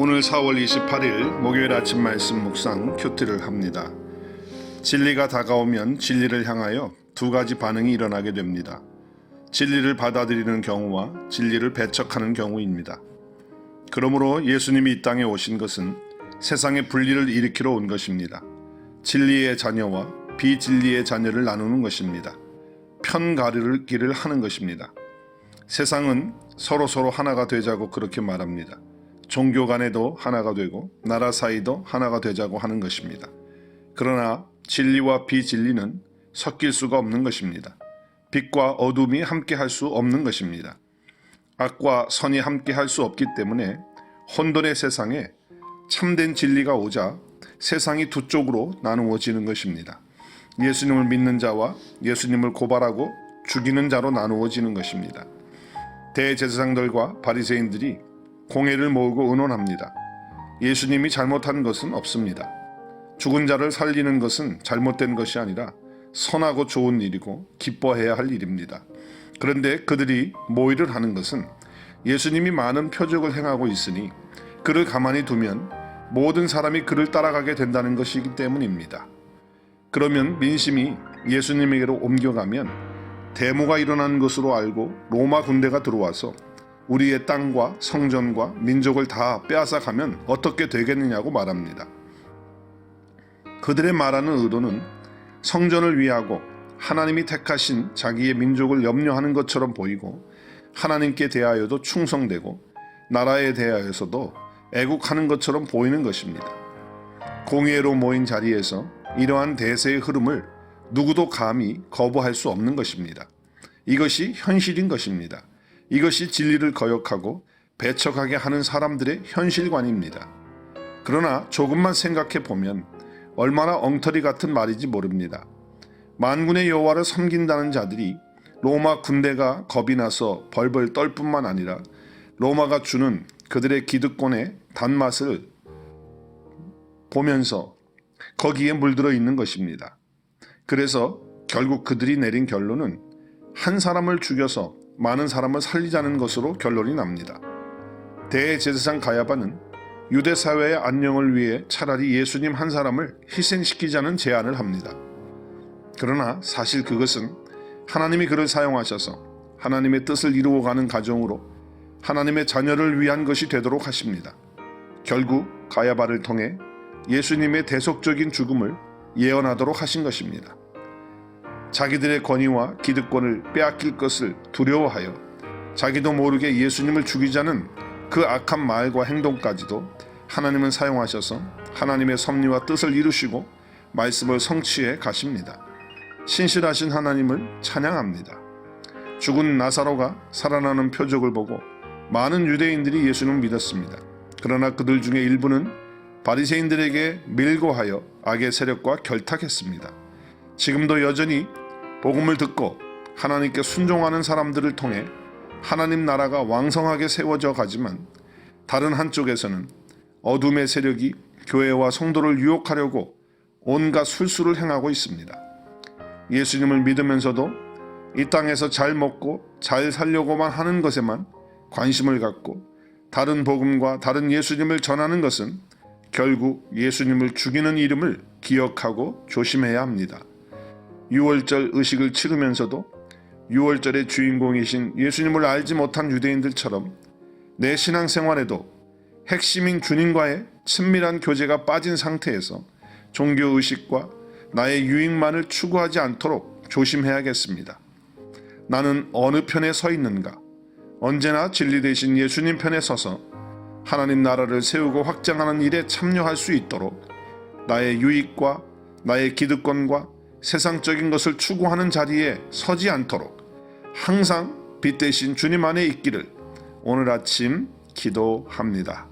오늘 4월 28일 목요일 아침 말씀 묵상 큐티를 합니다. 진리가 다가오면 진리를 향하여 두 가지 반응이 일어나게 됩니다. 진리를 받아들이는 경우와 진리를 배척하는 경우입니다. 그러므로 예수님이 이 땅에 오신 것은 세상의 분리를 일으키러 온 것입니다. 진리의 자녀와 비진리의 자녀를 나누는 것입니다. 편가르기를 하는 것입니다. 세상은 서로 하나가 되자고 그렇게 말합니다. 종교 간에도 하나가 되고 나라 사이도 하나가 되자고 하는 것입니다. 그러나 진리와 비진리는 섞일 수가 없는 것입니다. 빛과 어둠이 함께 할 수 없는 것입니다. 악과 선이 함께 할 수 없기 때문에 혼돈의 세상에 참된 진리가 오자 세상이 두 쪽으로 나누어지는 것입니다. 예수님을 믿는 자와 예수님을 고발하고 죽이는 자로 나누어지는 것입니다. 대제사장들과 바리새인들이 공회를 모으고 의논합니다. 예수님이 잘못한 것은 없습니다. 죽은 자를 살리는 것은 잘못된 것이 아니라 선하고 좋은 일이고 기뻐해야 할 일입니다. 그런데 그들이 모의를 하는 것은 예수님이 많은 표적을 행하고 있으니 그를 가만히 두면 모든 사람이 그를 따라가게 된다는 것이기 때문입니다. 그러면 민심이 예수님에게로 옮겨가면 데모가 일어난 것으로 알고 로마 군대가 들어와서 우리의 땅과 성전과 민족을 다 빼앗아가면 어떻게 되겠느냐고 말합니다. 그들의 말하는 의도는 성전을 위하고 하나님이 택하신 자기의 민족을 염려하는 것처럼 보이고 하나님께 대하여도 충성되고 나라에 대하여서도 애국하는 것처럼 보이는 것입니다. 공회로 모인 자리에서 이러한 대세의 흐름을 누구도 감히 거부할 수 없는 것입니다. 이것이 현실인 것입니다. 이것이 진리를 거역하고 배척하게 하는 사람들의 현실관입니다. 그러나 조금만 생각해 보면 얼마나 엉터리 같은 말인지 모릅니다. 만군의 여호와를 섬긴다는 자들이 로마 군대가 겁이 나서 벌벌 떨 뿐만 아니라 로마가 주는 그들의 기득권의 단맛을 보면서 거기에 물들어 있는 것입니다. 그래서 결국 그들이 내린 결론은 한 사람을 죽여서 많은 사람을 살리자는 것으로 결론이 납니다. 대제사장 가야바는 유대 사회의 안녕을 위해 차라리 예수님 한 사람을 희생시키자는 제안을 합니다. 그러나 사실 그것은 하나님이 그를 사용하셔서 하나님의 뜻을 이루어가는 과정으로 하나님의 자녀를 위한 것이 되도록 하십니다. 결국 가야바를 통해 예수님의 대속적인 죽음을 예언하도록 하신 것입니다. 자기들의 권위와 기득권을 빼앗길 것을 두려워하여 자기도 모르게 예수님을 죽이자는 그 악한 말과 행동까지도 하나님은 사용하셔서 하나님의 섭리와 뜻을 이루시고 말씀을 성취해 가십니다. 신실하신 하나님을 찬양합니다. 죽은 나사로가 살아나는 표적을 보고 많은 유대인들이 예수님을 믿었습니다. 그러나 그들 중에 일부는 바리새인들에게 밀고하여 악의 세력과 결탁했습니다. 지금도 여전히 복음을 듣고 하나님께 순종하는 사람들을 통해 하나님 나라가 왕성하게 세워져 가지만 다른 한쪽에서는 어둠의 세력이 교회와 성도를 유혹하려고 온갖 술수를 행하고 있습니다. 예수님을 믿으면서도 이 땅에서 잘 먹고 잘 살려고만 하는 것에만 관심을 갖고 다른 복음과 다른 예수님을 전하는 것은 결국 예수님을 죽이는 이름을 기억하고 조심해야 합니다. 6월절 의식을 치르면서도 6월절의 주인공이신 예수님을 알지 못한 유대인들처럼 내 신앙생활에도 핵심인 주님과의 친밀한 교제가 빠진 상태에서 종교의식과 나의 유익만을 추구하지 않도록 조심해야겠습니다. 나는 어느 편에 서 있는가? 언제나 진리 되신 예수님 편에 서서 하나님 나라를 세우고 확장하는 일에 참여할 수 있도록 나의 유익과 나의 기득권과 세상적인 것을 추구하는 자리에 서지 않도록 항상 빛 대신 주님 안에 있기를 오늘 아침 기도합니다.